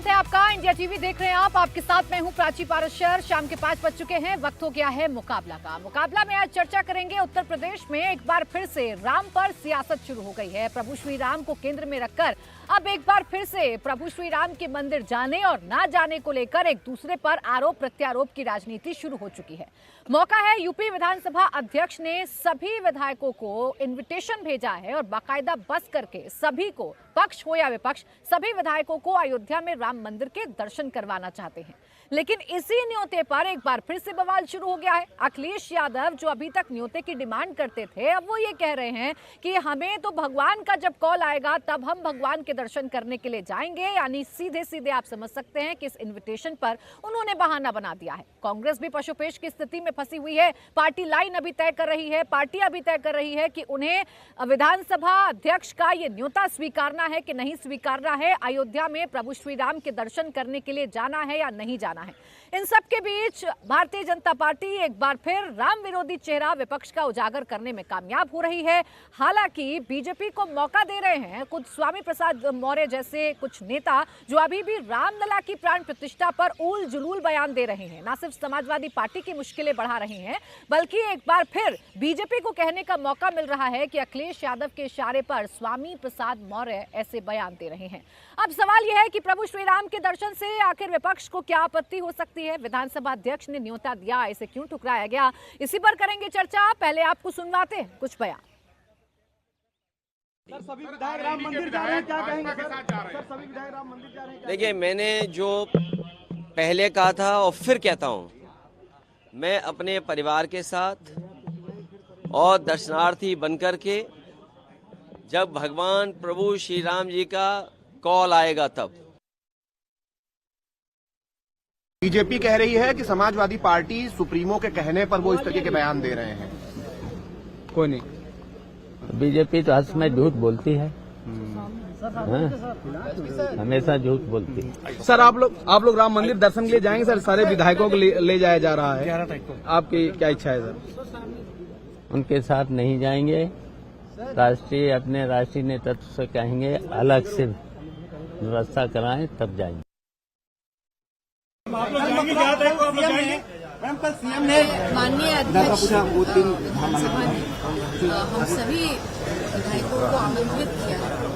स्वागत है आपका। इंडिया टीवी देख रहे हैं आप। आपके साथ मैं हूं प्राची पारशर। शाम के 5 बज चुके हैं। वक्त हो गया है मुकाबला का। मुकाबला में आज चर्चा करेंगे उत्तर प्रदेश में एक बार फिर से राम पर सियासत शुरू हो गई है। प्रभु श्री राम को केंद्र में रखकर अब एक बार फिर से प्रभु श्री राम के मंदिर जाने और ना जाने को लेकर एक दूसरे पर आरोप प्रत्यारोप की राजनीति शुरू हो चुकी है। मौका है, यूपी विधानसभा अध्यक्ष ने सभी विधायकों को इन्विटेशन भेजा है और बाकायदा बस करके सभी को, पक्ष हो या विपक्ष, सभी विधायकों को अयोध्या में राम मंदिर के दर्शन करवाना चाहते हैं। लेकिन इसी न्योते पर एक बार फिर से बवाल शुरू हो गया है। अखिलेश यादव जो अभी तक न्योते की डिमांड करते थे, अब वो ये कह रहे हैं कि हमें तो भगवान का जब कॉल आएगा तब हम भगवान के दर्शन करने के लिए जाएंगे। यानी सीधे सीधे आप समझ सकते हैं कि इस इन्विटेशन पर उन्होंने बहाना बना दिया है। कांग्रेस भी पशुपेश की स्थिति में फंसी हुई है। पार्टी लाइन अभी तय कर रही है, पार्टी अभी तय कर रही है कि उन्हें विधानसभा अध्यक्ष का ये न्योता स्वीकारना है कि नहीं स्वीकारना है। अयोध्या में प्रभु श्री राम के दर्शन करने के लिए जाना है या नहीं जाना है। इन सब के बीच भारतीय जनता पार्टी एक बार फिर राम विरोधी चेहरा विपक्ष का उजागर करने में कामयाब हो रही है। हालांकि बीजेपी को मौका दे रहे हैं कुछ स्वामी प्रसाद मौर्य जैसे कुछ नेता जो अभी भी रामलला की प्राण प्रतिष्ठा पर ऊल जुलूल बयान दे रहे हैं। न सिर्फ समाजवादी पार्टी की मुश्किलें बढ़ा रहे हैं, बल्कि एक बार फिर बीजेपी को कहने का मौका मिल रहा है कि अखिलेश यादव के इशारे पर स्वामी प्रसाद मौर्य ऐसे बयान दे रहे हैं। अब सवाल यह है कि प्रभु श्री राम के दर्शन से आखिर विपक्ष को क्या आपत्ति हो सकती है। विधानसभा अध्यक्ष ने न्योता दिया, इसे क्यों ठुकराया गया, इसी पर करेंगे चर्चा। पहले आपको सुनवाते हैं कुछ बयान। सर, सभी विधायक राम मंदिर जा रहे हैं, क्या कहेंगे सर? सभी विधायक राम मंदिर जा रहे हैं। देखिए, मैंने जो पहले कहा था और फिर कहता हूं, मैं अपने परिवार के साथ और दर्शनार्थी बनकर के जब भगवान प्रभु श्री राम जी का कॉल आएगा तब। बीजेपी कह रही है कि समाजवादी पार्टी सुप्रीमो के कहने पर वो इस तरीके के बयान दे रहे हैं। कोई नहीं, बीजेपी तो हर समय झूठ बोलती है, हमेशा झूठ बोलती है। सर, आप लोग राम मंदिर दर्शन के लिए जाएंगे सर? सारे विधायकों को ले जाया जा रहा है, आपकी क्या इच्छा है सर? उनके साथ नहीं जाएंगे। अपने राष्ट्रीय नेतृत्व से कहेंगे अलग से व्यवस्था कराएं तब जाएंगे। मैम, कल सीएम ने माननीय अध्यक्ष विधानसभा ने हम सभी विधायकों को आमंत्रित किया है और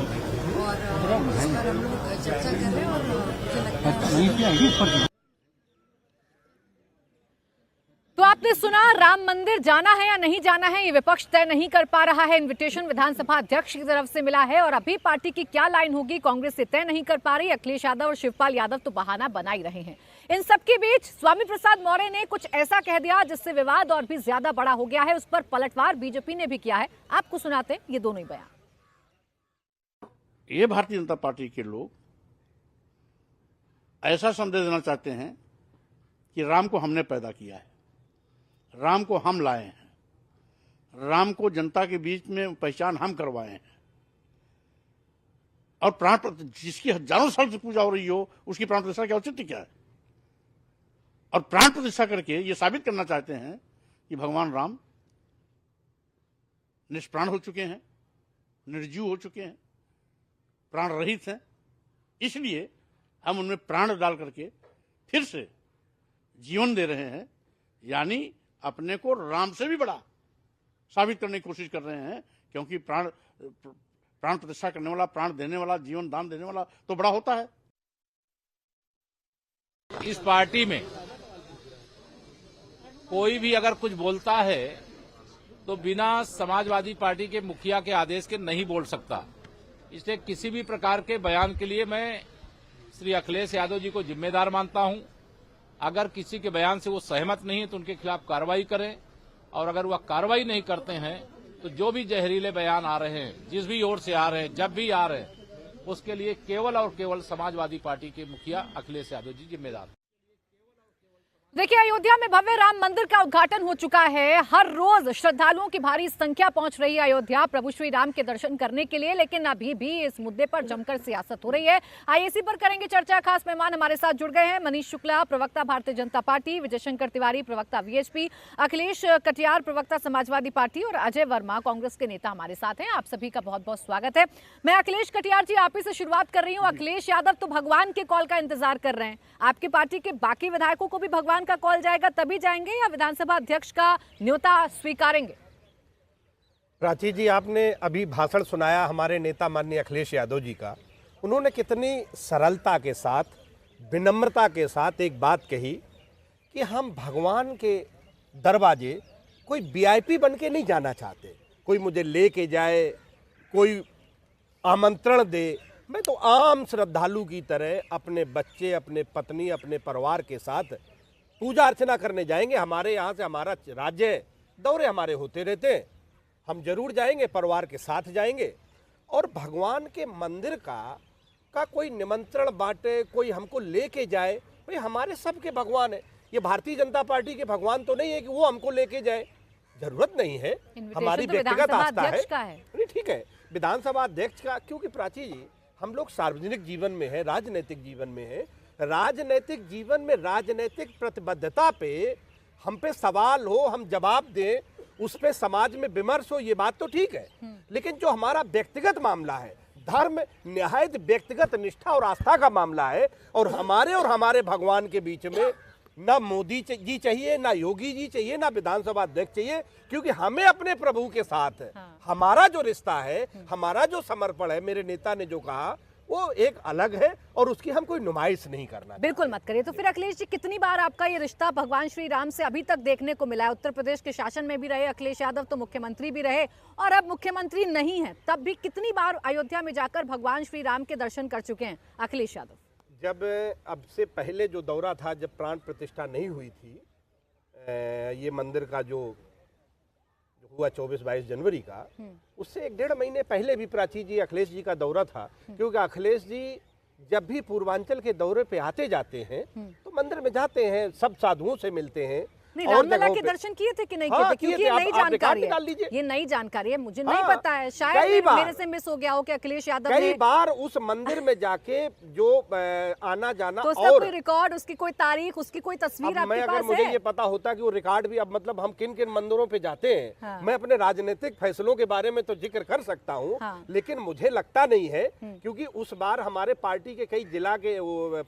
इस पर हम लोग चर्चा कर रहे हैं और मुझे लगता है। तो आपने सुना, राम मंदिर जाना है या नहीं जाना है ये विपक्ष तय नहीं कर पा रहा है। इन्विटेशन विधानसभा अध्यक्ष की तरफ से मिला है और अभी पार्टी की क्या लाइन होगी कांग्रेस से तय नहीं कर पा रही। अखिलेश यादव और शिवपाल यादव तो बहाना बना ही रहे हैं। इन सबके बीच स्वामी प्रसाद मौर्य ने कुछ ऐसा कह दिया जिससे विवाद और भी ज्यादा बड़ा हो गया है। उस पर पलटवार बीजेपी ने भी किया है। आपको सुनाते ये दोनों ही बयान। ये भारतीय जनता पार्टी के लोग ऐसा संदेश देना चाहते हैं कि राम को हमने पैदा किया है, राम को हम लाए हैं, राम को जनता के बीच में पहचान हम करवाए हैं और प्राण जिसकी हजारों साल से पूजा हो रही हो उसकी प्राण प्रतिष्ठा क्या औचित्य क्या है? और प्राण प्रतिष्ठा करके ये साबित करना चाहते हैं कि भगवान राम निष्प्राण हो चुके हैं, निर्जीव हो चुके हैं, प्राण रहित हैं। इसलिए हम उनमें प्राण डाल करके फिर से जीवन दे रहे हैं, यानी अपने को राम से भी बड़ा साबित करने की कोशिश कर रहे हैं। क्योंकि प्राण प्रतिष्ठा करने वाला, प्राण देने वाला, जीवन दान देने वाला तो बड़ा होता है। इस पार्टी में कोई भी अगर कुछ बोलता है तो बिना समाजवादी पार्टी के मुखिया के आदेश के नहीं बोल सकता। इसलिए किसी भी प्रकार के बयान के लिए मैं श्री अखिलेश यादव जी को जिम्मेदार मानता हूं। अगर किसी के बयान से वो सहमत नहीं है तो उनके खिलाफ कार्रवाई करें, और अगर वह कार्रवाई नहीं करते हैं तो जो भी जहरीले बयान आ रहे हैं, जिस भी ओर से आ रहे हैं, जब भी आ रहे हैं, उसके लिए केवल और केवल समाजवादी पार्टी के मुखिया अखिलेश यादव जी जिम्मेदार। देखिए, अयोध्या में भव्य राम मंदिर का उद्घाटन हो चुका है। हर रोज श्रद्धालुओं की भारी संख्या पहुंच रही है अयोध्या प्रभु श्री राम के दर्शन करने के लिए, लेकिन अभी भी इस मुद्दे पर जमकर सियासत हो रही है। आइए इसी पर करेंगे चर्चा। खास मेहमान हमारे साथ जुड़ गए हैं, मनीष शुक्ला, प्रवक्ता भारतीय जनता पार्टी, विजय शंकर तिवारी, प्रवक्ता वीएचपी, अखिलेश कटियार, प्रवक्ता समाजवादी पार्टी और अजय वर्मा, कांग्रेस के नेता हमारे साथ हैं। आप सभी का बहुत बहुत स्वागत है। मैं अखिलेश कटियार जी, आप ही से शुरुआत कर रही हूँ। अखिलेश यादव तो भगवान के कॉल का इंतजार कर रहे हैं, आपकी पार्टी के बाकी विधायकों को भी भगवान का कॉल जाएगा तभी जाएंगे या विधानसभा अध्यक्ष का न्योता स्वीकारेंगे? प्राची जी, आपने अभी भाषण सुनाया हमारे नेता माननीय अखिलेश यादव जी का। उन्होंने कितनी सरलता के साथ, विनम्रता के साथ एक बात कही कि हम भगवान के दरवाजे कोई वीआईपी बन के नहीं जाना चाहते, कोई मुझे लेके जाए, कोई आमंत्रण दे। मैं तो आम श्रद्धालु की तरह अपने बच्चे, अपने पत्नी, अपने परिवार के साथ पूजा अर्चना करने जाएंगे। हमारे यहाँ से हमारा राज्य दौरे हमारे होते रहते हैं, हम जरूर जाएंगे, परिवार के साथ जाएंगे। और भगवान के मंदिर का कोई निमंत्रण बांटे, कोई हमको लेके जाए, भाई हमारे सबके भगवान है। ये भारतीय जनता पार्टी के भगवान तो नहीं है कि वो हमको लेके जाए, जरूरत नहीं है। हमारी व्यक्तिगत आस्था है। नहीं, ठीक है, विधानसभा अध्यक्ष का, क्योंकि प्राची जी हम लोग सार्वजनिक जीवन में है, राजनीतिक जीवन में है। राजनीतिक जीवन में राजनीतिक प्रतिबद्धता पे हम पे सवाल हो, हम जवाब दें, उस पे समाज में विमर्श हो, ये बात तो ठीक है। लेकिन जो हमारा व्यक्तिगत मामला है, धर्म निहायत व्यक्तिगत निष्ठा और आस्था का मामला है, और हमारे भगवान के बीच में ना मोदी जी चाहिए, ना योगी जी चाहिए, ना विधानसभा अध्यक्ष चाहिए, क्योंकि हमें अपने प्रभु के साथ हमारा जो रिश्ता है, हमारा जो समर्पण है, मेरे नेता ने जो कहा वो एक अलग है और उसकी हम कोई नुमाइश नहीं करना। बिल्कुल मत करिए। तो फिर अखिलेश जी, कितनी बार आपका ये रिश्ता भगवान श्री राम से अभी तक देखने को मिला है? उत्तर प्रदेश के शासन में भी रहे अखिलेश यादव, तो मुख्यमंत्री भी रहे, और अब मुख्यमंत्री नहीं है, तब भी कितनी बार अयोध्या में जाकर भगवान श्री राम के दर्शन कर चुके हैं अखिलेश यादव? जब अब से पहले जो दौरा था, जब प्राण प्रतिष्ठा नहीं हुई थी, ये मंदिर का जो हुआ 24-22 जनवरी का, उससे 1-1.5 महीने पहले भी प्राची जी अखिलेश जी का दौरा था। क्योंकि अखिलेश जी जब भी पूर्वांचल के दौरे पे आते जाते हैं तो मंदिर में जाते हैं, सब साधुओं से मिलते हैं। नहीं, रामलला के दर्शन किए थे कि नहीं किए थे? क्योंकि ये नई जानकारी है, ये नई जानकारी है, मुझे नहीं पता है, शायद मेरे से मिस हो गया हो कि अखिलेश यादव कई बार उस मंदिर में जाके जो आना जाना, तो उसका कोई रिकॉर्ड, उसकी कोई तारीख, उसकी कोई तस्वीर आपके पास है? अगर मुझे ये पता होता कि वो रिकॉर्ड भी, अब मतलब हम किन किन मंदिरों पे जाते हैं, मैं अपने राजनीतिक फैसलों के बारे में तो जिक्र कर सकता हूँ, लेकिन मुझे लगता नहीं है, क्योंकि उस बार हमारे पार्टी के कई जिला के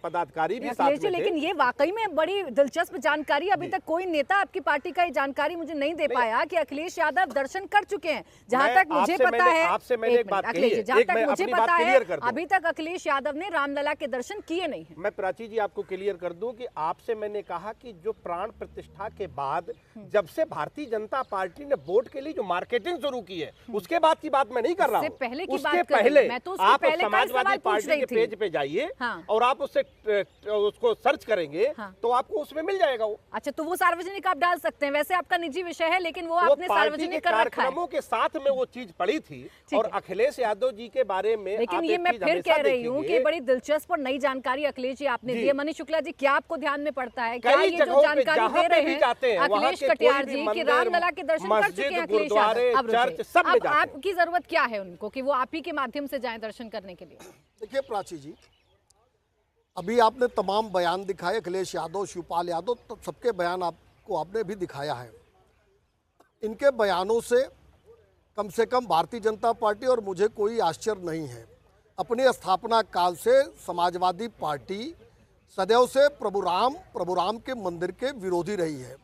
पदाधिकारी भी साथ में थे। लेकिन ये वाकई में बड़ी दिलचस्प जानकारी, अभी तक कोई नेता आपकी पार्टी का ये जानकारी मुझे नहीं दे पाया कि अखिलेश यादव दर्शन कर चुके हैं। जहां तक मुझे पता है, आपसे मैंने एक बात कही है, जहां तक मुझे पता है, अभी तक अखिलेश यादव ने रामलला के दर्शन किए नहीं हैं। मैं प्राची जी आपको क्लियर कर दूं कि आपसे मैंने कहा कि जो प्राण प्रतिष्ठा के बाद, जब से भारतीय जनता पार्टी ने वोट के लिए जो मार्केटिंग शुरू की है, उसके बाद की बात मैं नहीं कर रहा हूं। पहले की उसके बात पहले मैं तो आप समाजवादी पार्टी के पेज पे जाइए और आप उसको सर्च करेंगे तो आपको उसमें मिल जाएगा वो। अच्छा, तो वो सार्वजनिक आप डाल सकते हैं, वैसे आपका निजी विषय है, लेकिन वो आपने सार्वजनिक कर रखा है। कार्यक्रमों के साथ में वो चीज पड़ी थी। और अखिलेश यादव जी के बारे में, लेकिन ये मैं फिर कह रही हूँ कि बड़ी दिलचस्प और नई जानकारी अखिलेश जी आपने दी है। मनीष शुक्ला जी, क्या आपको ध्यान में पड़ता है, क्या ये जो जानकारी दे रहे हैं अखिलेश कटियार जी कि रामलला के दर्शन कर चुके हैं अखिलेश यादव, अब आपकी जरूरत क्या है उनको कि वो आप ही के माध्यम से जाएं दर्शन करने के लिए? देखिए प्राची जी, अभी आपने तमाम बयान दिखाए, अखिलेश यादव, शिवपाल यादव, तो सबके बयान आपको आपने भी दिखाया है। इनके बयानों से कम भारतीय जनता पार्टी और मुझे कोई आश्चर्य नहीं है। अपने स्थापना काल से समाजवादी पार्टी सदैव से प्रभु राम के मंदिर के विरोधी रही है।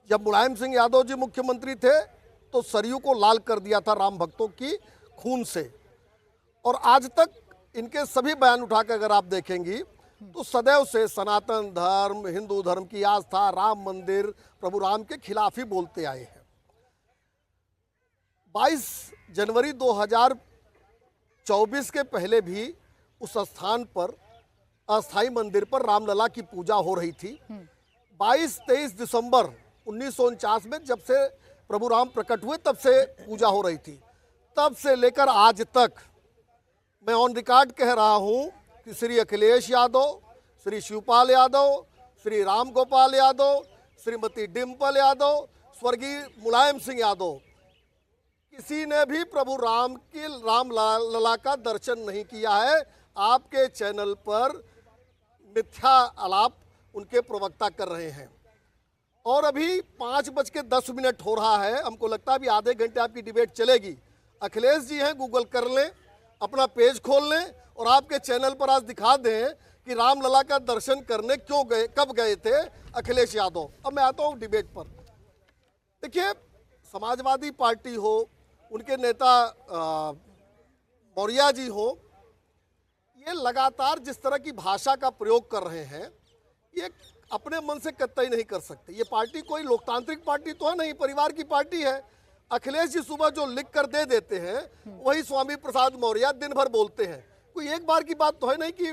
जब मुलायम सिंह यादव जी मुख्यमंत्री थे तो सरयू को लाल कर दिया था राम भक्तों की खून से, और आज तक इनके सभी बयान उठाकर अगर आप देखेंगी तो सदैव से सनातन धर्म, हिंदू धर्म की आस्था, राम मंदिर, प्रभु राम के खिलाफ ही बोलते आए हैं। 22 जनवरी 2024 के पहले भी उस स्थान पर अस्थाई मंदिर पर रामलला की पूजा हो रही थी। 22-23 दिसंबर 1949 में जब से प्रभु राम प्रकट हुए तब से पूजा हो रही थी। तब से लेकर आज तक मैं ऑन रिकॉर्ड कह रहा हूं कि श्री अखिलेश यादव, श्री शिवपाल यादव, श्री राम गोपाल यादव, श्रीमती डिम्पल यादव, स्वर्गीय मुलायम सिंह यादव, किसी ने भी प्रभु राम की रामलला का दर्शन नहीं किया है। आपके चैनल पर मिथ्या आलाप उनके प्रवक्ता कर रहे हैं। और अभी 5:10 हो रहा है, हमको लगता है अभी आधे घंटे आपकी डिबेट चलेगी। अखिलेश जी हैं, गूगल कर लें, अपना पेज खोल लें और आपके चैनल पर आज दिखा दें कि रामलला का दर्शन करने क्यों गए, कब गए थे अखिलेश यादव। अब मैं आता हूँ डिबेट पर। देखिए, समाजवादी पार्टी हो, उनके नेता मौर्य जी हो, ये लगातार जिस तरह की भाषा का प्रयोग कर रहे हैं, ये अपने मन से कतई नहीं कर सकते। ये पार्टी कोई लोकतांत्रिक पार्टी तो है नहीं, परिवार की पार्टी है। अखिलेश जी सुबह जो लिख कर दे देते हैं वही स्वामी प्रसाद मौर्य दिन भर बोलते हैं। कोई एक बार की बात तो है नहीं कि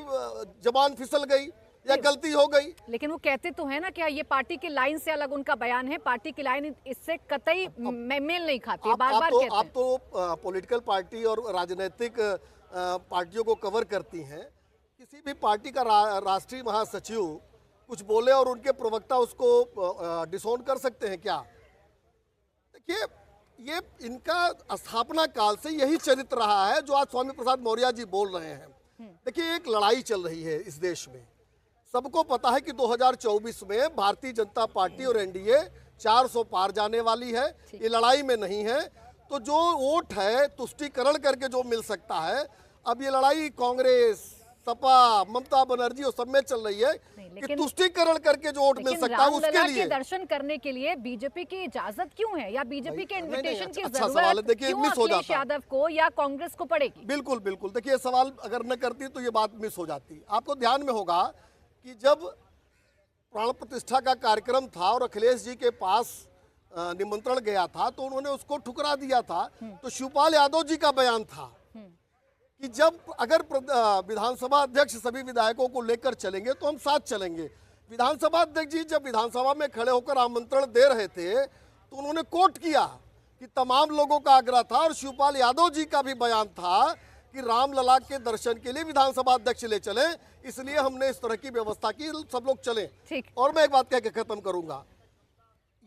जबान फिसल गई या गलती हो गई। लेकिन वो कहते तो है ना कि ये पार्टी की लाइन से अलग उनका बयान है, पार्टी की लाइन इससे कतई मेल नहीं खाती, बार-बार कहते हैं। आप तो पॉलिटिकल पार्टी और राजनीतिक पार्टियों को कवर करती हैं। किसी भी पार्टी का राष्ट्रीय महासचिव कुछ बोले और उनके प्रवक्ता उसको डिसोन कर सकते हैं क्या? देखिए, ये इनका स्थापना काल से यही चरित्र रहा है जो आज स्वामी प्रसाद मौर्य जी बोल रहे हैं। देखिए, एक लड़ाई चल रही है इस देश में। सबको पता है कि 2024 में भारतीय जनता पार्टी और एनडीए 400 पार जाने वाली है। ये लड़ाई में नहीं है, तो जो वोट है तुष्टीकरण करके जो मिल सकता है। अब ये लड़ाई कांग्रेस, सपा, ममता बनर्जी और सब में चल रही है कि तुष्टीकरण करके जो वोट मिल सकता है उसके लिए। दर्शन करने के लिए बीजेपी की इजाजत क्यों है, या बीजेपी के इन्विटेशन की अच्छा सवाल है। देखिए, क्यों मिस हो अखिलेश जाता यादव को या कांग्रेस को पड़ेगी? बिल्कुल बिल्कुल। देखिए, सवाल अगर न करती तो ये बात मिस हो जाती। आपको ध्यान में होगा कि जब प्राण प्रतिष्ठा का कार्यक्रम था और अखिलेश जी के पास निमंत्रण गया था तो उन्होंने उसको ठुकरा दिया था। तो शिवपाल यादव जी का बयान था कि जब अगर विधानसभा अध्यक्ष सभी विधायकों को लेकर चलेंगे तो हम साथ चलेंगे। विधानसभा अध्यक्ष जी जब विधानसभा में खड़े होकर आमंत्रण दे रहे थे तो उन्होंने कोट किया कि तमाम लोगों का आग्रह था, और शिवपाल यादव जी का भी बयान था कि रामलला के दर्शन के लिए विधानसभा अध्यक्ष ले चले, इसलिए हमने इस तरह की व्यवस्था की, सब लोग चले। और मैं एक बात कह के खत्म करूंगा,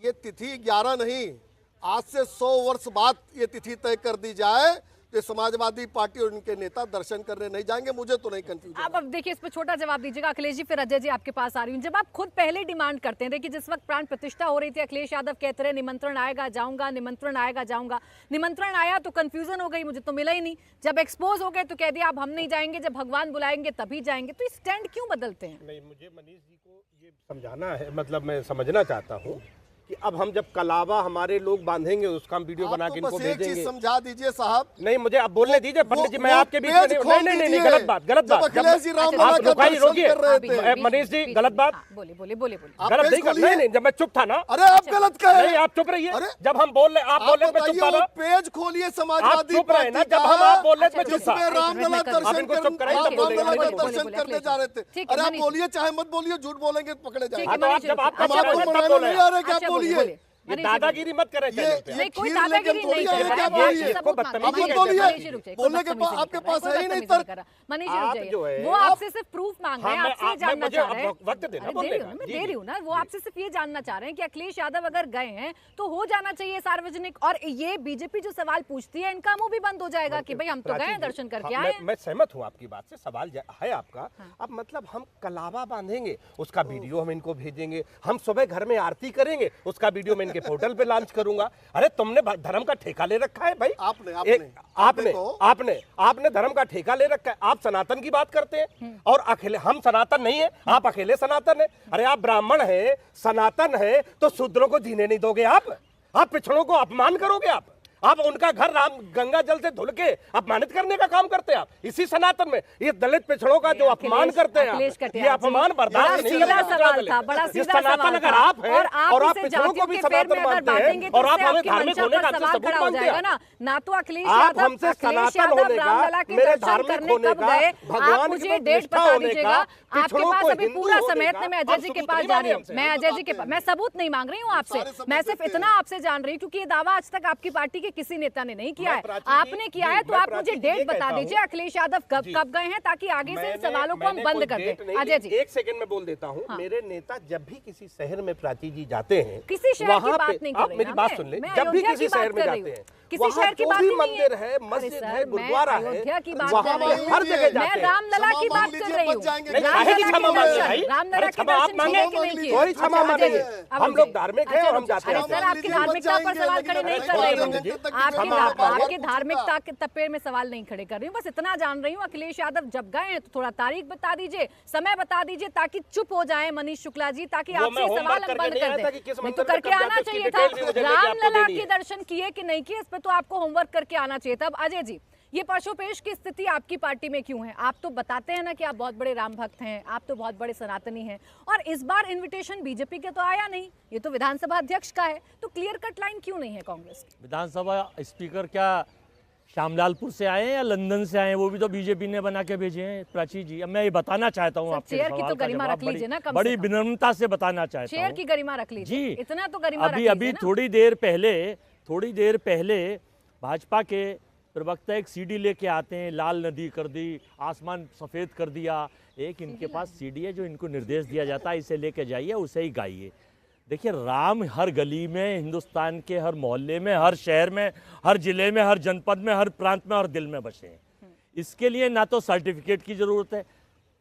ये तिथि 11 नहीं, आज से 100 वर्ष बाद ये तिथि तय कर दी जाए तो समाजवादी पार्टी और उनके नेता दर्शन करने नहीं जाएंगे। मुझे तो नहीं कंफ्यूजन। अब देखिए, इस पर छोटा जवाब दीजिएगा अखिलेश जी, फिर अजय जी आपके पास आ रही हूँ। जब आप खुद पहले डिमांड करते हैं, देखिए जिस वक्त प्राण प्रतिष्ठा हो रही थी अखिलेश यादव कहते रहे निमंत्रण आएगा जाऊंगा, निमंत्रण आएगा जाऊंगा। निमंत्रण आया तो कंफ्यूजन हो गई, मुझे तो मिला ही नहीं। जब एक्सपोज हो गए तो कह दिया अब हम नहीं जाएंगे, जब भगवान बुलाएंगे तभी जाएंगे। तो स्टैंड क्यों बदलते हैं? नहीं, मुझे मनीष जी को ये समझाना है, मतलब मैं समझना चाहता हूँ कि अब हम जब कलावा हमारे लोग बांधेंगे उसका हम वीडियो बना के इनको भेजेंगे। समझा दीजिए साहब। नहीं, मुझे अब बोलने दीजिए पंडित जी, मैं आपके बीच में नहीं, गलत बात, गलत बात। रोकिए मनीष जी, गलत बात। बोले गलत नहीं, जब मैं चुप था ना। अरे आप गलत कहे। नहीं, आप चुप रहिए। जब हम बोल रहे आप बोल रहे मैं चुप था। पेज खोलिए समाजवादी चुप रहे ना, जब हम आप बोल रहे मैं चुप था। रामलला दर्शन करने जा रहे थे। अरे आप बोलिए, चाहे मत बोलिए, झूठ बोलेंगे तो पकड़े जाएंगे। जब आप नहीं आ रहे, क्या बोलिए? ये दादागिरी मत करें। नहीं, कोई दादागिरी नहीं कर रहा है। बोलने के बाद आपके पास है ही नहीं तर्क। मनीष जी, वो आपसे सिर्फ प्रूफ मांग रहे हैं, आपसे जानना चाह रहे हैं। वक्त देना, मैं दे रही हूँ ना। वो आपसे सिर्फ ये जानना चाह रहे हैं कि अखिलेश यादव अगर गए हैं तो हो जाना चाहिए सार्वजनिक। और ये बीजेपी जो सवाल पूछती है इनका मुंह भी बंद हो जाएगा कि भाई हम तो गए दर्शन करके आए। मैं सहमत हूँ आपकी बात से, सवाल है आपका। अब मतलब हम कलावा बांधेंगे, उसका वीडियो हम इनको भेजेंगे। हम सुबह घर में आरती करेंगे, उसका वीडियो में के पोर्टल पे लॉन्च करूंगा। अरे तुमने धर्म का ठेका ले रखा है भाई। आपने धर्म का ठेका ले रखा है। आप सनातन की बात करते हैं और अकेले हम सनातन नहीं है, आप अकेले सनातन है। अरे आप ब्राह्मण है, सनातन है, तो शूद्रों को जीने नहीं दोगे आप पिछड़ों को अपमान करोगे आप उनका घर राम गंगा जल से धुल के अपमानित करने का काम करते हैं आप इसी सनातन में। ये दलित पिछड़ों का जो अपमान करते हैं ये अपमान बर्दाश्त नहीं करेंगे। सवाल था, बड़ा सीधा सवाल अगर आप हैं और आप पिछड़ों को भी सनातन मानते हैं और आप हमें धार्मिक होने का सबूत मानते हैं ना, तो अखिलेश आप हमसे सनातन होने का, मेरे धार्मिक होने का, भगवान की प्रतिष्ठा होने का, आपके पास अभी पूरा समय है। मैं अजय जी के पास जा रही हूँ। मैं अजय जी के पास, मैं सबूत नहीं मांग रही हूँ आपसे, मैं सिर्फ इतना आपसे जान रही हूँ क्योंकि ये दावा आज तक आपकी पार्टी के किसी नेता ने नहीं किया है, आपने किया है। तो आप मुझे डेट बता दीजिए अखिलेश यादव कब गए हैं, ताकि आगे से इन सवालों को हम बंद कर दें। अजय जी, एक सेकंड में बोल देता हूँ। मेरे नेता जब भी किसी शहर में प्राची जी जाते हैं, किसी शहर की बात नहीं कर रही, मेरी बात सुन ले, जब भी किसी शहर में जाते हैं, किसी शहर की बात नहीं है, मंदिर है, मस्जिद है, गुरुद्वारा है, अयोध्या की बात वहाँ कर रही हूँ, हर जगह जाते हैं। मैं रामलला की बात कर रही हूँ। रामलला के क्षमा आप दर्शन मांगे किए कि नहीं किए? कोई क्षमा मांगे, हम लोग धार्मिक हैं और हम जाते हैं। सर, आपकी धार्मिकता पर सवाल खड़े नहीं कर रही हूँ, आपकी धार्मिकता के तपेड़ में सवाल नहीं खड़े कर रही हूँ, बस इतना जान रही हूँ अखिलेश यादव जब गए हैं तो थोड़ा तारीख बता दीजिए, समय बता दीजिए, ताकि चुप हो जाए मनीष शुक्ला जी, ताकि आपसे सवाल हम बंद कर दें। नहीं तो करके आना चाहिए था। रामलला के दर्शन किए कि नहीं किए, इस पर तो आपको होमवर्क करके आना चाहिए था। अब अजय जी, ये पशुपेश की स्थिति आपकी पार्टी में क्यों है? आप तो बताते हैं ना कि आप बहुत बड़े राम भक्त हैं, आप तो बहुत बड़े सनातनी हैं, और इस बार इनविटेशन बीजेपी के तो आया नहीं, ये तो विधानसभा अध्यक्ष का है, तो क्लियर कट लाइन क्यों नहीं है कांग्रेस की? विधानसभा स्पीकर क्या श्यामलालपुर से आए हैं या लंदन से आए हैं? वो भी तो बीजेपी ने बना के भेजे हैं प्राची जी। अब मैं ये बताना चाहता हूँ, आपके चेयर की तो गरिमा रख लीजिए ना, कम बड़ी विनम्रता से बताना चाहता हूँ, चेयर की गरिमा रख लीजिए जी। इतना तो गरिमा रख अभी लीजिए ना। थोड़ी देर पहले भाजपा के प्रवक्ता एक सीडी लेके आते हैं, लाल नदी कर दी, आसमान सफेद कर दिया। एक इनके पास सीडी है जो इनको निर्देश दिया जाता है, इसे लेके जाइए, उसे ही गाइए। देखिए, राम हर गली में, हिंदुस्तान के हर मोहल्ले में, हर शहर में, हर जिले में, हर जनपद में, हर प्रांत में, हर दिल में बसे हैं। इसके लिए ना तो सर्टिफिकेट की जरूरत है।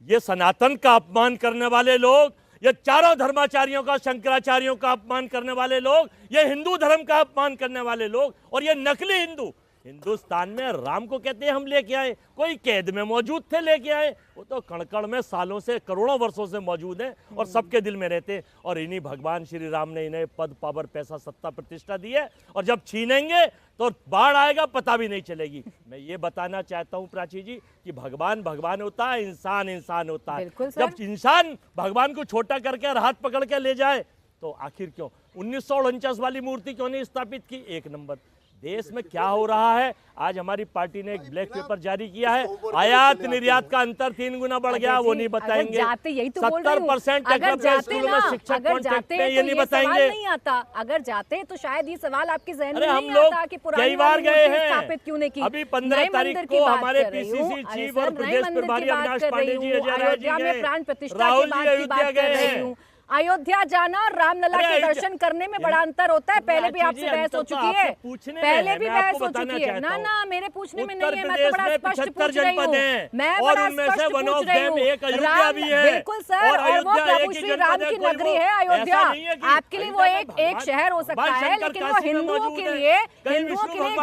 ये सनातन का अपमान करने वाले लोग, ये चारों धर्माचार्यों का, शंकराचार्यों का अपमान करने वाले लोग, ये हिंदू धर्म का अपमान करने वाले लोग, और ये नकली हिंदू हिंदुस्तान में राम को कहते हैं हम लेके आए, कोई कैद में मौजूद थे लेके आए, वो तो कण-कण में सालों से, करोड़ों वर्षों से मौजूद हैं और सबके दिल में रहते हैं। और इन्हीं भगवान श्री राम ने इन्हें पद, पावर, पैसा, सत्ता, प्रतिष्ठा दी है, और जब छीनेंगे तो बाढ़ आएगा, पता भी नहीं चलेगी। मैं ये बताना चाहता हूँ प्राची जी कि भगवान भगवान होता है, इंसान इंसान होता है। जब इंसान भगवान को छोटा करके और हाथ पकड़ के ले जाए तो आखिर क्यों 1949 वाली मूर्ति क्यों नहीं स्थापित की? एक नंबर। देश में क्या हो रहा है, आज हमारी पार्टी ने एक ब्लैक पेपर जारी किया है, आयात निर्यात का अंतर 3 गुना बढ़ गया, वो नहीं बताएंगे। 70% स्कूलों में शिक्षक कॉन्ट्रैक्ट पे, ये नहीं बताएंगे। नहीं आता, अगर जाते तो शायद ये सवाल आपके जहन में हम नहीं लोग आता कि पुरानी कई बार गए हैं, स्थापित क्यों नहीं की। अभी 15 तारीख को हमारे पीसीसी चीफ और प्रदेश प्रभारी अविनाश पांडे जी, अयोध्या में प्राण प्रतिष्ठा की बात कर रही हूँ। अयोध्या जाना और रामलला के दर्शन करने में बड़ा अंतर होता है। पहले भी आपसे बहस हो चुकी है, पहले भी बहस हो चुकी है ना। ना, मेरे पूछने में नहीं है, मैं तो बड़ा स्पष्ट पूछ रही हूँ, मैं बड़ा स्पष्ट पूछ रही हूँ। राम, बिल्कुल सर, और वो प्रभु श्री राम की नगरी है अयोध्या। आपके लिए वो एक शहर हो सकता है, लेकिन वो हिंदुओं के लिए एक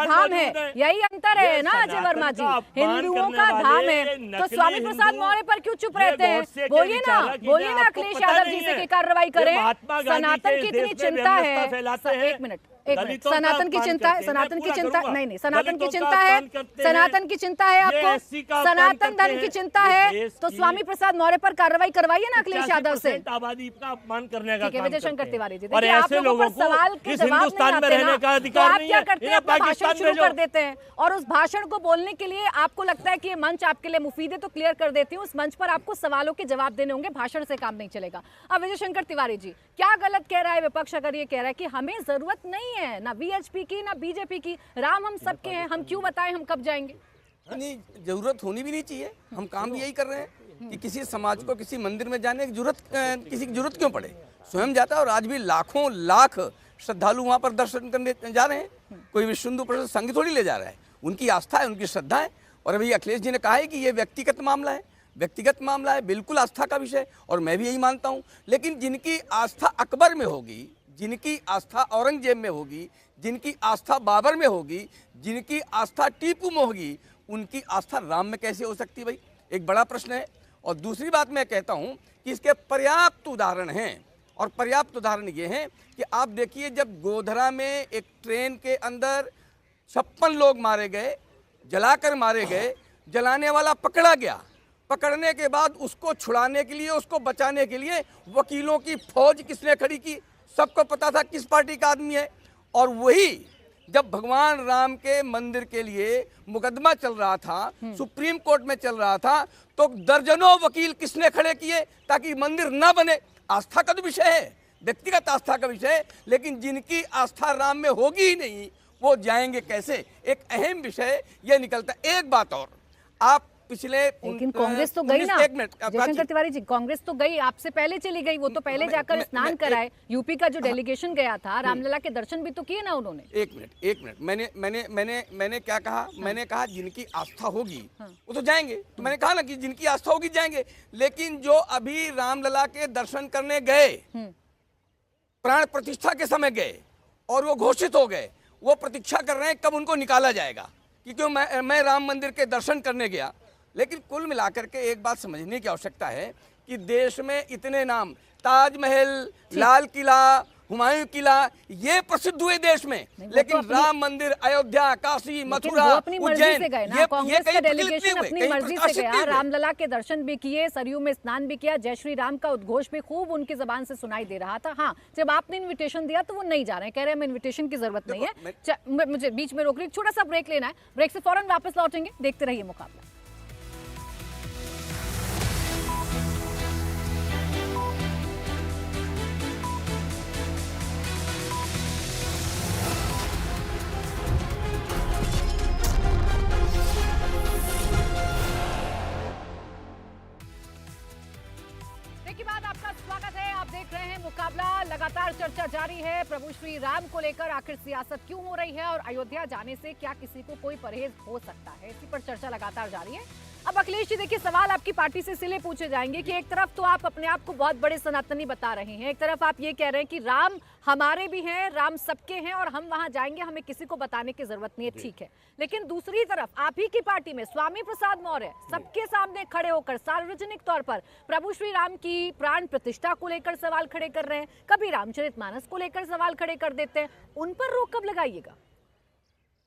धाम है। यही अंतर है ना अजय वर्मा जी, हिंदुओं का धाम है। तो स्वामी प्रसाद मौर्य पर क्यों चुप रहते हैं? बोलिए ना अखिलेश यादव जी से कार्रवाई करें। सनातन की इतनी चिंता है, एक मिनट, सनातन की चिंता है, सनातन की चिंता नहीं, सनातन की चिंता है, सनातन की चिंता है आपको, सनातन धर्म की चिंता है, तो स्वामी प्रसाद मौर्य पर कार्रवाई करवाइए ना अखिलेश यादव से। आबादी का अपमान करने का ठीक है, विजय शंकर तिवारी जी, और ऐसे लोगों को सवाल के इस जवाब हिंदुस्तान में रहने का अधिकार नहीं है। क्या करते हैं, भाषण शुरू कर देते हैं, और उस भाषण को बोलने के लिए आपको लगता है कि ये मंच आपके लिए मुफीद है, तो क्लियर कर देती हूँ, उस मंच पर आपको सवालों के जवाब देने होंगे, भाषण से काम नहीं चलेगा। अब विजय शंकर तिवारी जी, क्या गलत कह रहा है विपक्ष अगर ये कह रहा है कि हमें जरूरत नहीं है ना वीएचपी की ना बीजेपी की, राम हम सबके हैं, हम क्यों बताएं हम कब जाएंगे? नहीं, जरूरत होनी भी नहीं चाहिए। हम काम भी यही कर रहे हैं कि किसी समाज को किसी मंदिर में जाने की किसी की जरूरत क्यों पड़े, स्वयं जाता है। और आज भी लाखों लाख श्रद्धालु वहाँ पर दर्शन करने जा रहे हैं, कोई विश्व हिंदू परिषद संघ थोड़ी ले जा रहा है, उनकी आस्था है, उनकी श्रद्धा है। और अभी अखिलेश जी ने कहा है कि ये व्यक्तिगत मामला है, व्यक्तिगत मामला है, बिल्कुल आस्था का विषय, और मैं भी यही मानता हूँ। लेकिन जिनकी आस्था अकबर में होगी, जिनकी आस्था औरंगजेब में होगी, जिनकी आस्था बाबर में होगी, जिनकी आस्था टीपू में होगी, उनकी आस्था राम में कैसे हो सकती है भाई? एक बड़ा प्रश्न है। और दूसरी बात मैं कहता हूँ कि इसके पर्याप्त उदाहरण हैं, और पर्याप्त उदाहरण ये हैं कि आप देखिए, जब गोधरा में एक ट्रेन के अंदर 56 लोग मारे गए, जलाकर मारे गए, जलाने वाला पकड़ा गया, पकड़ने के बाद उसको छुड़ाने के लिए, उसको बचाने के लिए वकीलों की फौज किसने खड़ी की? सबको पता था किस पार्टी का आदमी है। और वही जब भगवान राम के मंदिर के लिए मुकदमा चल रहा था, सुप्रीम कोर्ट में चल रहा था, तो दर्जनों वकील किसने खड़े किए ताकि मंदिर ना बने? आस्था का तो विषय है, व्यक्तिगत आस्था का विषय है, लेकिन जिनकी आस्था राम में होगी ही नहीं, वो जाएंगे कैसे, एक अहम विषय ये निकलता है। एक बात और, आप पिछले लेकिन कांग्रेस तो गई ना, जयशंकर तिवारी जी, कांग्रेस तो गई, आपसे पहले चली गई, वो तो पहले जाकर स्नान कराए। यूपी का जो डेलीगेशन गया था, रामलला के दर्शन भी तो किए ना उन्होंने। एक मिनट, मैंने क्या कहा? मैंने कहा जिनकी आस्था होगी वो तो जाएंगे, तो मैंने कहा ना कि जिनकी आस्था होगी जाएंगे। लेकिन जो अभी रामलला के दर्शन करने गए, प्राण प्रतिष्ठा के समय गए और वो घोषित हो गए, वो प्रतीक्षा कर रहे हैं कब उनको निकाला जाएगा। क्योंकि मैं राम मंदिर के दर्शन करने गया, लेकिन कुल मिलाकर के एक बात समझने की आवश्यकता है कि देश में इतने नाम, ताजमहल, लाल किला, हुमायूं किला, ये प्रसिद्ध हुए देश में, लेकिन राम मंदिर, अयोध्या, काशी, मथुरा, अपनी मर्जी से गए ना, कांग्रेस का डेलीगेशन अपनी मर्जी से गया, रामलला के दर्शन भी किए, सरयू में स्नान भी किया, जय श्री राम का उद्घोष भी खूब उनकी जबान से सुनाई दे रहा था। हाँ, जब आपने इन्विटेशन दिया तो वो नहीं जा रहे हैं, कह रहे हैं हमें इन्विटेशन की जरूरत नहीं है। मुझे बीच में रोक रही, छोटा सा ब्रेक लेना है, ब्रेक से फौरन वापस लौटेंगे, देखते रहिए मुकाबला। के बाद आपका स्वागत है। आप देख रहे हैं मुकाबला। लगातार चर्चा जारी है प्रभु श्री राम को लेकर, आखिर सियासत क्यों हो रही है और अयोध्या जाने से क्या किसी को कोई परहेज हो सकता है, इसी पर चर्चा लगातार जारी है। अब अखिलेश जी देखिए, सवाल आपकी पार्टी से इसलिए पूछे जाएंगे कि एक तरफ तो आप अपने आप को बहुत बड़े सनातनी बता रहे हैं, एक तरफ आप ये कह रहे हैं कि राम हमारे भी हैं, राम सबके हैं और हम वहां जाएंगे, हमें किसी को बताने की जरूरत नहीं है, ठीक है। लेकिन दूसरी तरफ आप ही की पार्टी में स्वामी प्रसाद मौर्य सबके सामने खड़े होकर सार्वजनिक तौर पर प्रभु श्री राम की प्राण प्रतिष्ठा को लेकर सवाल खड़े कर रहे हैं, कभी रामचरितमानस को लेकर सवाल खड़े कर देते हैं। उन पर रोक कब लगाइएगा?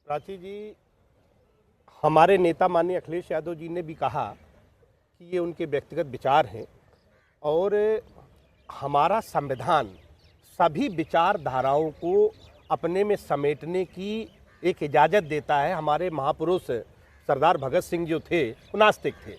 प्राची जी, हमारे नेता माननीय अखिलेश यादव जी ने भी कहा कि ये उनके व्यक्तिगत विचार हैं और हमारा संविधान सभी विचारधाराओं को अपने में समेटने की एक इजाज़त देता है। हमारे महापुरुष सरदार भगत सिंह जो थे वो नास्तिक थे,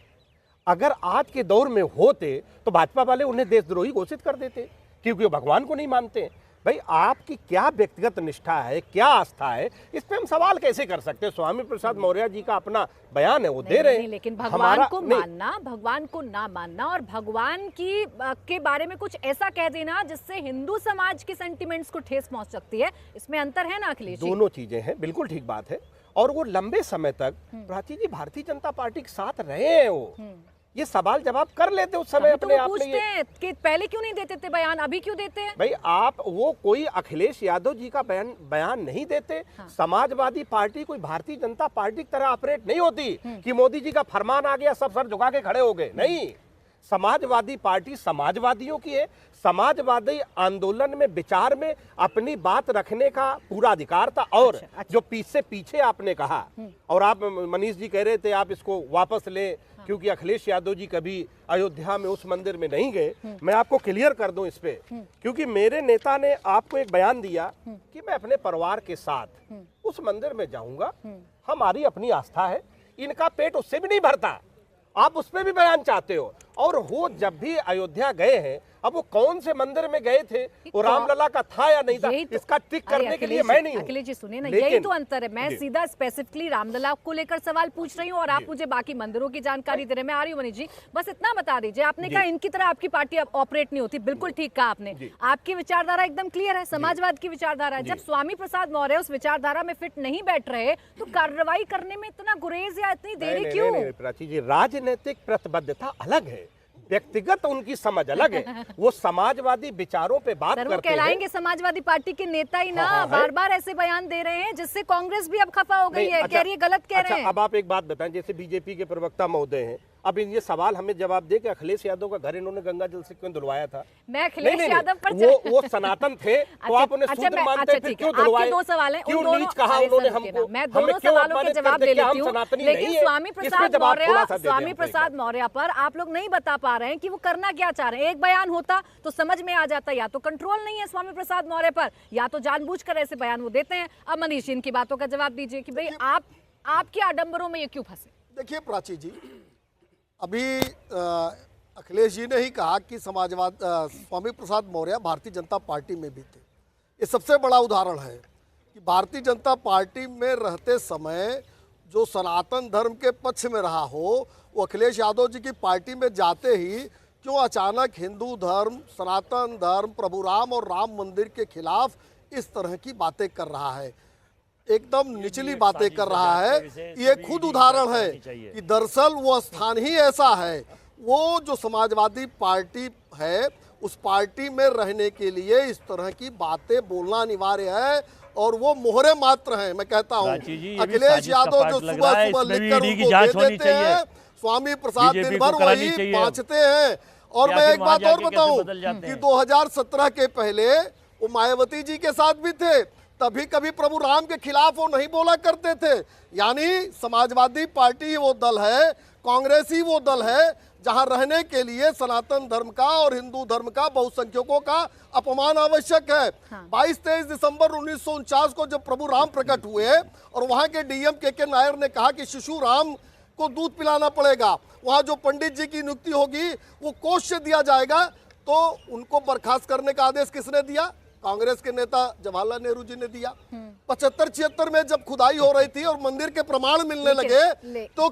अगर आज के दौर में होते तो भाजपा वाले उन्हें देशद्रोही घोषित कर देते, क्योंकि वो भगवान को नहीं मानते। भाई, आपकी क्या व्यक्तिगत निष्ठा है, क्या आस्था है, इस पे हम सवाल कैसे कर सकते हैं? स्वामी प्रसाद मौर्य जी का अपना बयान है, वो दे रहे हैं। लेकिन भगवान को मानना, भगवान को ना मानना और भगवान की के बारे में कुछ ऐसा कह देना जिससे हिंदू समाज के सेंटिमेंट्स को ठेस पहुंच सकती है, इसमें अंतर है ना अखिलेश जी? दोनों चीजें हैं, बिल्कुल ठीक बात है। और वो लंबे समय तक प्राची जी भारतीय जनता पार्टी के साथ रहे हैं, वो ये सवाल जवाब कर लेते उस समय अपने आप में। ये कि पहले क्यों नहीं देते थे बयान, अभी क्यों देते हैं? भाई, आप वो कोई अखिलेश यादव जी का बयान नहीं देते। हाँ। समाजवादी पार्टी कोई भारतीय जनता पार्टी की तरह ऑपरेट नहीं होती कि मोदी जी का फरमान आ गया सब सर झुका के खड़े हो गए। नहीं, समाजवादी पार्टी समाजवादियों की है। समाजवादी आंदोलन में, विचार में अपनी बात रखने का पूरा अधिकार था। और जो पीछे आपने कहा, और आप मनीष जी कह रहे थे आप इसको वापस लें क्योंकि अखिलेश यादव जी कभी अयोध्या में उस मंदिर में नहीं गए। मैं आपको क्लियर कर दूं इस पे, क्योंकि मेरे नेता ने आपको एक बयान दिया कि मैं अपने परिवार के साथ उस मंदिर में जाऊंगा, हमारी अपनी आस्था है, इनका पेट उससे भी नहीं भरता। आप उस पे भी बयान चाहते हो। और वो जब भी अयोध्या गए हैं, अब वो कौन से मंदिर में गए थे, वो रामलला का था या नहीं था, इसका टिक करने के लिए मैं नहीं हूं। अखिलेश जी सुनिए ना, यही तो अंतर है। मैं सीधा स्पेसिफिकली रामलला को लेकर सवाल पूछ रही हूँ और आप मुझे बाकी मंदिरों की जानकारी दे रहे हैं। मैं आ रही हूँ मनीष जी, बस इतना बता दीजिए, आपने कहा इनकी तरह आपकी पार्टी ऑपरेट नहीं होती, बिल्कुल ठीक कहा आपने। आपकी विचारधारा एकदम क्लियर है, समाजवाद की विचारधारा है। जब स्वामी प्रसाद मौर्य उस विचारधारा में फिट नहीं बैठ रहे तो कार्रवाई करने में इतना गुरेज या इतनी देरी क्यों? प्राची जी, राजनीतिक प्रतिबद्धता अलग है, व्यक्तिगत उनकी समझ अलग है। वो समाजवादी विचारों पे बात करते हैं। वो कहलाएंगे समाजवादी पार्टी के नेता ही ना, बार बार ऐसे बयान दे रहे हैं जिससे कांग्रेस भी अब खफा हो गई है, कह रही है गलत कह रहे हैं। अब आप एक बात बताएं, जैसे बीजेपी के प्रवक्ता महोदय हैं, अब ये सवाल हमें जवाब दे कि अखिलेश यादव का घर इन्होंने गंगा जल से क्यों धुलवाया था? मैं अखिलेश यादव पर वो सनातन थे तो आप उन्हें शूद्र मानते फिर क्यों धुलवाए? दो सवाल हैं, क्यों नीच कहा उन्होंने हमको? मैं दोनों सवालों के जवाब दे लेती हूँ, लेकिन स्वामी प्रसाद मौर्य पर आप लोग नहीं बता पा रहे हैं कि वो करना क्या चाह रहे हैं। एक बयान होता तो समझ में आ जाता, या तो कंट्रोल नहीं है स्वामी प्रसाद मौर्य पर, या तो जानबूझकर ऐसे बयान वो देते हैं। अब मनीष इनकी बातों का जवाब दीजिए कि भाई आपके आडंबरों में ये क्यों फंसे? देखिए प्राची जी, अभी अखिलेश जी ने ही कहा कि स्वामी प्रसाद मौर्य भारतीय जनता पार्टी में भी थे। ये सबसे बड़ा उदाहरण है। कि भारतीय जनता पार्टी में रहते समय जो सनातन धर्म के पक्ष में रहा हो, वो अखिलेश यादव जी की पार्टी में जाते ही क्यों अचानक हिंदू धर्म, सनातन धर्म, प्रभु राम और राम मंदिर के खिलाफ इस तरह की बातें कर रहा है, एकदम निचली बातें कर रहा है। ये खुद उदाहरण है कि दरअसल वो स्थान ही ऐसा है, वो जो समाजवादी पार्टी है उस पार्टी में रहने के लिए इस तरह की बातें बोलना अनिवार्य है और वो मोहरे मात्र हैं। मैं कहता हूँ अखिलेश यादव जो सुबह सुबह लिखकर उनको दे देते हैं, स्वामी प्रसाद दिन भर वही बाँचते हैं। और मैं एक बात और बताऊं कि 2017 के पहले वो मायावती जी के साथ भी थे, तभी कभी प्रभु राम के खिलाफ वो नहीं बोला करते थे। यानी समाजवादी पार्टी वो दल है, कांग्रेस ही वो दल है जहां रहने के लिए सनातन धर्म का और हिंदू धर्म का, बहुसंख्यकों का अपमान आवश्यक है। 22-23 दिसंबर 1949 को जब प्रभु राम प्रकट हुए और वहां के डीएम के नायर ने कहा कि शिशु राम को दूध पिलाना पड़ेगा, वहां जो पंडित जी की नियुक्ति होगी वो कोष से दिया जाएगा, तो उनको बर्खास्त करने का आदेश किसने दिया? कांग्रेस के नेता जवाहरलाल नेहरू जी ने दिया। 75-76 में जब खुदाई हो रही थी और मंदिर के प्रमाण मिलने लगे तो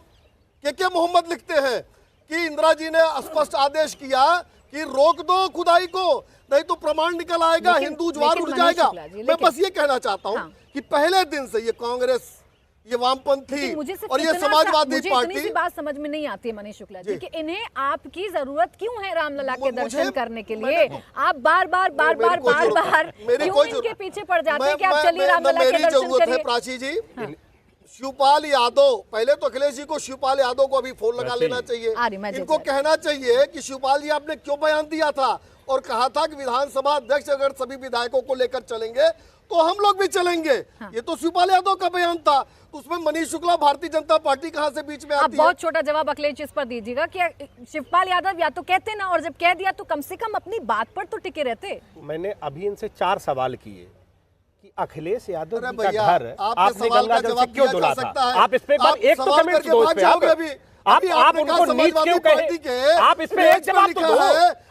के मोहम्मद लिखते हैं कि इंदिरा जी ने स्पष्ट आदेश किया कि रोक दो खुदाई को, नहीं तो प्रमाण निकल आएगा, हिंदू ज्वार उठ जाएगा। मैं बस ये कहना चाहता हूँ कि पहले दिन से ये कांग्रेस, ये वामपंथी और ये समाजवादी पार्टी, सी बात समझ में नहीं आती है मनीष शुक्ला जी कि इन्हें आपकी जरूरत क्यों है रामलला के दर्शन करने के लिए? आप बार बार क्यों इनके पीछे पड़ जाते हैं कि आप चलिए रामलला के दर्शन करिए? प्राची जी, शिवपाल यादव, पहले तो अखिलेश जी को शिवपाल यादव को अभी फोन लगा लेना चाहिए, इनको कहना चाहिए कि शिवपाल जी आपने क्यों बयान दिया था और कहा था कि विधानसभा अध्यक्ष अगर सभी विधायकों को लेकर चलेंगे तो हम लोग भी चलेंगे। ये तो शिवपाल यादव का बयान था, तो उसमें मनीष शुक्ला, भारतीय जनता पार्टी कहां से बीच में आती है? आप बहुत छोटा जवाब अखिलेश जी इस पर दीजिएगा कि शिवपाल यादव या तो कहते ना, और जब कह दिया तो कम से कम अपनी बात पर तो टिके रहते। मैंने अभी इनसे 4 सवाल किए कि अखिलेश यादव जी का घर आपने गंगाजल से क्यों धुला था? आप इस पे एक तो कमेंट दो, इस पे आप उनको नीच क्यों कहे? आप इस पे एक जवाब तो दो।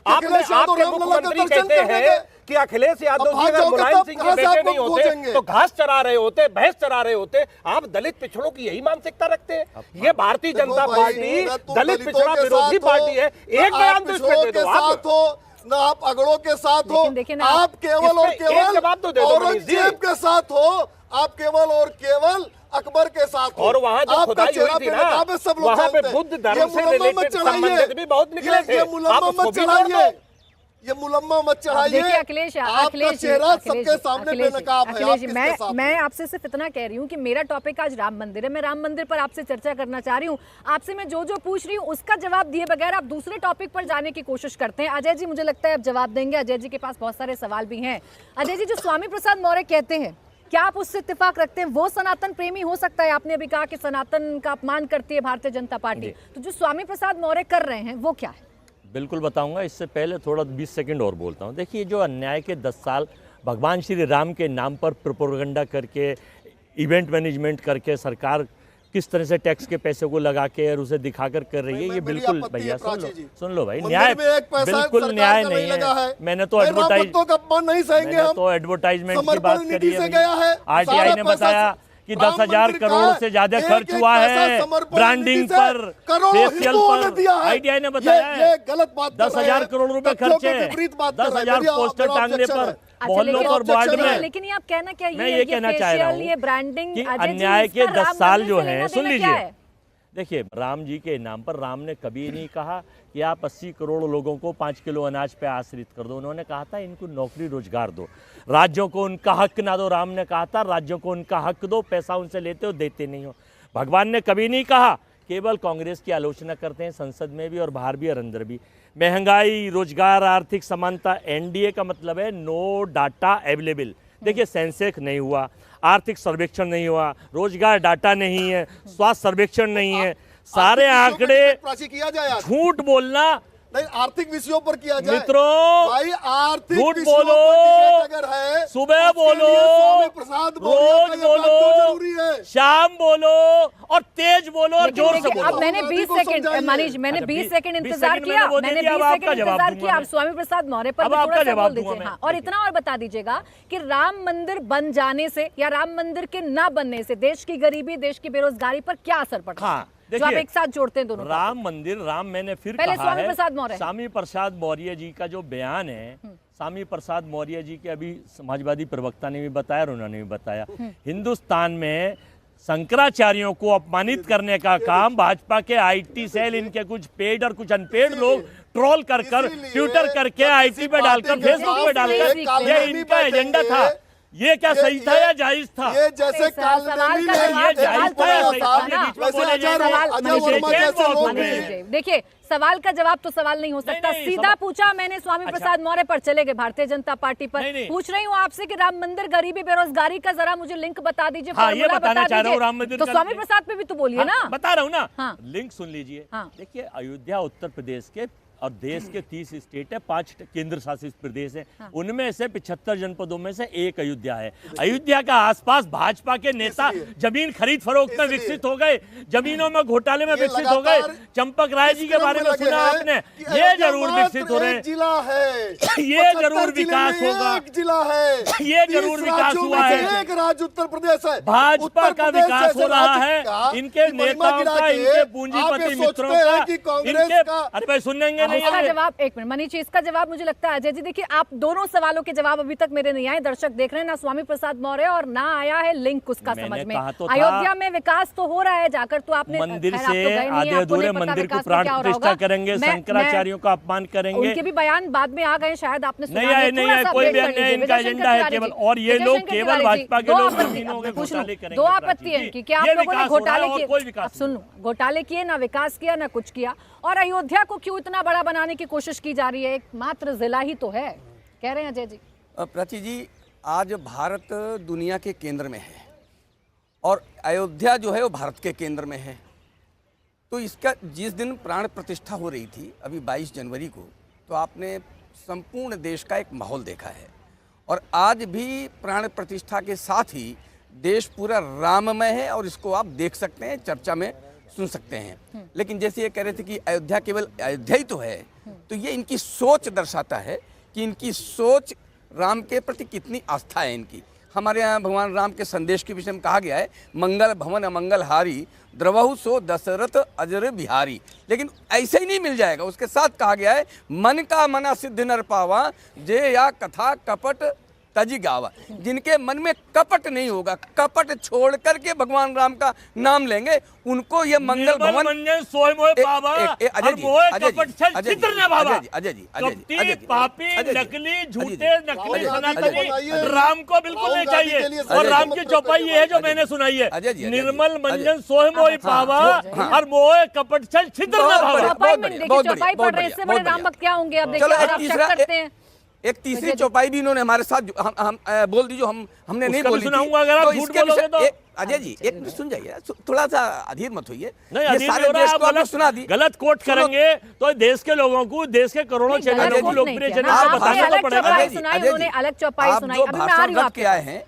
आपके मुख्यमंत्री कहते हैं कि अखिलेश यादव जी अगर मुलायम सिंह के बेटे नहीं होते तो घास चरा रहे होते, भैंस चरा रहे होते। आप दलित पिछड़ों की यही मानसिकता रखते हैं? ये भारतीय जनता पार्टी दलित पिछड़ा विरोधी पार्टी है। एक बयान तो इसमें दे दो आप, ना आप अगड़ों के साथ हो, आप केवल और केवल औरंगजेब के साथ हो, आप केवल और केवल अकबर के साथ हो। और वहाँ जो खुदाई हुई थी ना, वहाँ पे बुद्ध धर्म से रिलेटेड संबंधित भी बहुत निकले थे। ये मुलम्मा मत चढ़ाइए, ये मुलम्मा मत चढ़ाइए। अखिलेश चेहरा सबके सामने बेनकाब है। अखिलेश, मैं आपसे सिर्फ इतना कह रही हूँ कि मेरा टॉपिक आज राम मंदिर है, मैं राम मंदिर पर आपसे चर्चा करना चाह रही हूँ। आपसे मैं जो पूछ रही हूँ उसका जवाब दिए बगैर आप दूसरे टॉपिक पर जाने की कोशिश करते हैं। अजय जी, मुझे लगता है आप जवाब देंगे, अजय जी के पास बहुत सारे सवाल भी हैं। अजय जी, जो स्वामी प्रसाद मौर्य कहते हैं, क्या आप उससे इत्तेफाक रखते हैं? वो सनातन प्रेमी हो सकता है, आपने अभी कहा कि सनातन का अपमान करती है भारतीय जनता पार्टी, तो जो स्वामी प्रसाद मौर्य कर रहे हैं वो क्या है? बिल्कुल बताऊंगा। इससे पहले थोड़ा 20 सेकंड और बोलता हूं। देखिए, जो अन्याय के 10 साल भगवान श्री राम के नाम पर प्रोपेगेंडा करके, इवेंट मैनेजमेंट करके सरकार किस तरह से टैक्स के पैसे को लगा के और उसे दिखाकर कर रही है, ये बिल्कुल भैया सुन लो भाई, न्याय बिल्कुल न्याय नहीं है। मैंने तो एडवर्टाइजमेंट की बात करी है, आरटीआई ने बताया कि 10,000 करोड़ से ज्यादा खर्च हुआ है ब्रांडिंग पर, फेशियल पर। आईटीआई ने बताया है 10,000 करोड़ रुपए खर्चे, 10,000 पोस्टर टांगने पर, मोहल्लों पर, वार्ड में। लेकिन ये आप कहना क्या, मैं ये कहना चाह रहा हूँ कि अन्याय के 10 साल जो हैं, सुन लीजिए, देखिए, राम जी के नाम पर राम ने कभी नहीं कहा कि आप 80 करोड़ लोगों को 5 किलो अनाज पे आश्रित कर दो। उन्होंने कहा था इनको नौकरी रोजगार दो, राज्यों को उनका हक ना दो। राम ने कहा था राज्यों को उनका हक दो, पैसा उनसे लेते हो देते नहीं हो। भगवान ने कभी नहीं कहा। केवल कांग्रेस की आलोचना करते हैं संसद में भी और बाहर भी और अंदर भी। महंगाई, रोजगार, आर्थिक समानता, एनडीए का मतलब है नो डाटा अवेलेबल। देखिए, सेंसेक्स नहीं हुआ, आर्थिक सर्वेक्षण नहीं हुआ, रोजगार डाटा नहीं है, स्वास्थ्य सर्वेक्षण नहीं है, सारे आंकड़े किया जाए। झूठ बोलना नहीं, आर्थिक विषयों पर किया जाए मित्रों, भाई, आर्थिक झूठ बोलो, अगर है सुबह बोलो, स्वामी प्रसाद रोज बोलो, शाम बोलो, और तेज बोलो और जोर से बोलो। अब मैंने 20 सेकंड मनीष, मैंने 20 सेकंड इंतजार किया, मैंने 20 सेकंड इंतजार किया। आप स्वामी प्रसाद मौर्य पर थोड़ा सा बोल दीजिए। हाँ, और इतना और बता दीजिएगा कि राम मंदिर बन जाने से या राम मंदिर के ना बनने से देश की गरीबी, देश की बेरोजगारी पर क्या असर पड़ता है? जो आप एक साथ जोड़ते हैं दोनों। राम मंदिर, राम मैंने फिर पहले कहा स्वामी है, प्रसाद मौर्य, स्वामी प्रसाद मौर्य जी का जो बयान है, स्वामी प्रसाद मौर्य जी के अभी समाजवादी प्रवक्ता ने भी बताया और उन्होंने भी बताया, हिंदुस्तान में शंकराचार्यों को अपमानित करने का काम भाजपा के आईटी सेल, इनके कुछ पेड और कुछ अनपेड लोग ट्रोल कर ट्विटर करके आईटी पे डालकर फेसबुक पे डालकर, ये इनका एजेंडा था। ये क्या सही था या जायज था? ये जैसे देखिए, सवाल का जवाब तो सवाल नहीं हो सकता। सीधा पूछा मैंने स्वामी प्रसाद मौर्य पर, चले गए भारतीय जनता पार्टी पर। पूछ रही हूँ आपसे कि राम मंदिर गरीबी बेरोजगारी का जरा मुझे लिंक बता दीजिए, ये बताना चाह रहा हूँ राम मंदिर। तो स्वामी प्रसाद पे भी तो बोलिए ना। बता रहा हूँ ना, लिंक सुन लीजिए। देखिए, अयोध्या उत्तर प्रदेश के और देश के 30 स्टेट है, 5 केंद्र शासित प्रदेश है, उनमें से 75 जनपदों में से एक अयोध्या है। अयोध्या का आसपास भाजपा के नेता जमीन खरीद फरोख्त में विकसित हो गए, जमीनों में घोटाले में विकसित हो गए। चंपक राय जी के बारे में सुना आपने, ये जरूर विकसित हो रहे हैं, जिला है, ये जरूर विकास होगा, जिला है, ये जरूर विकास हुआ है, एक राज्य उत्तर प्रदेश है, भाजपा का विकास हो रहा है, इनके नेताओं का, इनके पूंजीपति मित्रों का, इनके। अरे भाई सुनेंगे इसका जवाब, एक मिनट मनीष, इसका जवाब मुझे लगता है अजय जी, देखिए आप दोनों सवालों के जवाब अभी तक मेरे नहीं आए, दर्शक देख रहे हैं, ना स्वामी प्रसाद मौर्य और ना आया है लिंक उसका समझ में। अयोध्या में विकास तो हो रहा है, जाकर तो आपने मंदिर से आधे अधूरे मंदिर की प्राण प्रतिष्ठा करेंगे, शंकराचार्यों का अपमान करेंगे। उनके भी बयान बाद में आ गए, शायद आपने सुना नहीं आए, कोई बयान नहीं, इनका एजेंडा है केवल, और ये लोग केवल भाजपा के लोग घोटाले करेंगे। दो आपत्ति है कि क्या आप लोगों ने घोटाले किए, सुन लो, घोटाले किए, ना विकास किया, ना कुछ किया, और अयोध्या को क्यों इतना बड़ा बनाने की कोशिश की जा रही है? एक मात्र जिला ही तो है, कह रहे हैं अजय जी। प्राची जी, आज भारत दुनिया के केंद्र में है और अयोध्या जो है वो भारत के केंद्र में है। तो इसका जिस दिन प्राण प्रतिष्ठा हो रही थी अभी 22 जनवरी को, तो आपने संपूर्ण देश का एक माहौल देखा है, और आज भी प्राण प्रतिष्ठा के साथ ही देश पूरा राममय है, और इसको आप देख सकते हैं, चर्चा में सुन सकते हैं। लेकिन जैसे ये कह रहे थे कि अयोध्या केवल अयोध्या ही तो है, तो ये इनकी सोच दर्शाता है कि इनकी सोच राम के प्रति कितनी आस्था है इनकी। हमारे यहाँ भगवान राम के संदेश के विषय में कहा गया है, मंगल भवन अमंगल हारी, द्रवहु सो दशरथ अजर बिहारी। लेकिन ऐसे ही नहीं मिल जाएगा, उसके साथ कहा गया है, मन का मना सिद्ध नर पावा, जे या कथा कपट तजी गावा। जिनके मन में कपट नहीं होगा, कपट छोड़ करके भगवान राम का नाम लेंगे, उनको ये मंगल भवन नकली झूठे नकली सनातनी राम को बिल्कुल नहीं चाहिए। और राम की चौपाई ये है जो मैंने सुनाई है, निर्मल मंजन सोए मोहि पावा और मोह कपट छल छिद्र न भावा। चौपाई पढ़ रहे, इससे बड़े राम भक्त क्या होंगे? अब देखिए आप शक करते हैं। एक तीसरी चौपाई भी इन्होंने हमारे साथ हम बोल दी, जो हमने नहीं बोली सुनाऊंगा अगर आप झूठ बोलोगे तो। अजय जी एक मिनट सुन जाइए, थोड़ा सा अधीर मत होइए। ये सारे देश को आपने सुना दी, गलत कोट करेंगे तो देश के लोगों को, देश के करोड़ों चैनलों को, लोकप्रिय चैनल को बताना तो पड़ेगा। अलग चौपाई सुनाई, अभी मैं आ रही हूं आपके आए हैं,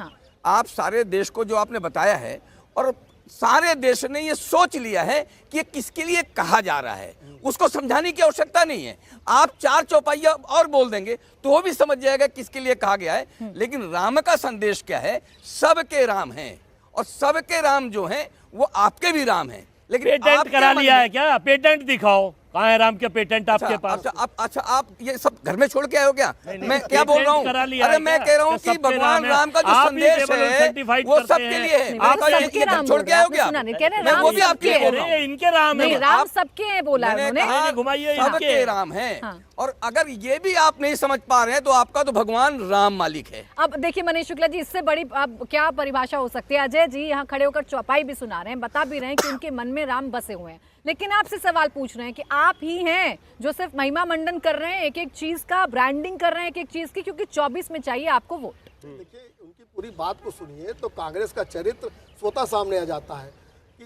आप सारे देश को जो आपने बताया है, और सारे देश ने ये सोच लिया है कि ये किसके लिए कहा जा रहा है, उसको समझाने की आवश्यकता नहीं है। आप 4 चौपाइयां और बोल देंगे तो वो भी समझ जाएगा किसके लिए कहा गया है। लेकिन राम का संदेश क्या है? सबके राम हैं, और सबके राम जो हैं वो आपके भी राम हैं। लेकिन पेटेंट करा लिया है क्या? पेटेंट दिखाओ, कहाँ है राम के पेटेंट आपके पास? अच्छा आप ये सब घर में छोड़ के आए हो क्या? मैं क्या बोल रहा हूँ? अरे मैं कह रहा हूँ कि भगवान राम का जो संदेश है वो सबके लिए है। आप छोड़ के आए हो क्या? मैं वो भी आपके लिए बोल रहा हूँ। इनके राम है, राम सबके हैं बोला उन्होंने, घुमाइए, सबके राम हैं। और अगर ये भी आप नहीं समझ पा रहे हैं तो आपका तो भगवान राम मालिक है। अब देखिए मनीष शुक्ला जी, इससे बड़ी अब क्या परिभाषा हो सकती है? अजय जी यहाँ खड़े होकर चौपाई भी सुना रहे हैं, बता भी रहे हैं कि उनके मन में राम बसे हुए हैं, लेकिन आपसे सवाल पूछ रहे हैं कि आप ही हैं जो सिर्फ महिमा मंडन कर रहे हैं, एक एक चीज का ब्रांडिंग कर रहे हैं, एक एक चीज की, क्योंकि 24 में चाहिए आपको वोट। देखिए उनकी पूरी बात को सुनिए तो कांग्रेस का चरित्र स्वतः सामने आ जाता है कि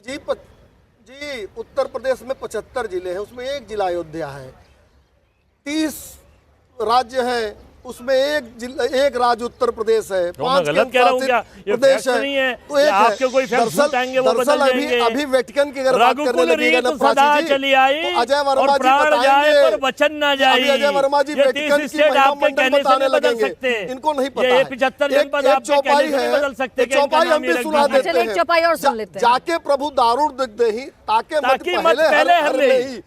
जी उत्तर प्रदेश में 75 जिले हैं, उसमें एक जिला अयोध्या है, 30 राज्य हैं, उसमें एक राज्य उत्तर प्रदेश है, 5 गलत कह रहा हूँ क्या? ये प्रदेश फैक्ट नहीं है तो एक आपके कोई फैक्ट झूठाएंगे वो बदल जाएंगे। अभी वेटिकन की अगर बात करने लगेगा ना सदा प्राची जी, चली आई तो अजय और वर्मा जी प्राण जाए पर बताएंगे। वचन ना जाए। अभी अजय वर्मा जी ये वेटिकन 30 की स्टेट महिला आपके मंडल कहने से बताने नहीं बदल लगेंगे, सकते। इनको नहीं पता ये है। 75 जनपद एक आपके चौपाई कहने से नहीं है, बदल सकते एक कि इनका चौपाई नाम हम ये भी रख सुना दीजिए। देते चलिए, एक हैं। चौपाई और सुन लेते हैं। जाके प्रभु दारूण दिख दही ताके मत ताकि मत पहले पहले हर हर नहीं।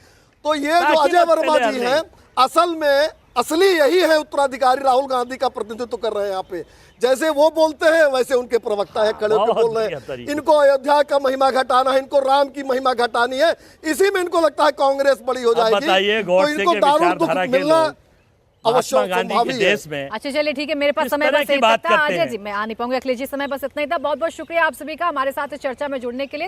तो ये जो ताकि अजय मत वर्मा पहले जी हर हैं असल में असली यही है उत्तराधिकारी राहुल गांधी का प्रतिनिधित्व कर रहे हैं यहाँ पे। जैसे वो बोलते हैं वैसे उनके प्रवक्ता है खड़े होकर बोल रहे हैं। इनको अयोध्या का महिमा घटाना है, इनको राम की महिमा घटानी है, इसी में इनको लगता है कांग्रेस बड़ी हो जाएगी। बताइए तो गॉडसे इनको के दारुण दुख विचारधारा के मिलना लोग अवश्य महात्मा गांधी के संभावी है। देश में अच्छा चलिए ठीक है, मेरे पास किस समय तरह बस की एक बात था। करते अजय हैं? जी मैं आ नहीं पाऊंगी, अखिलेश जी समय बस इतना ही था। बहुत बहुत शुक्रिया आप सभी का हमारे साथ इस चर्चा में जुड़ने के लिए।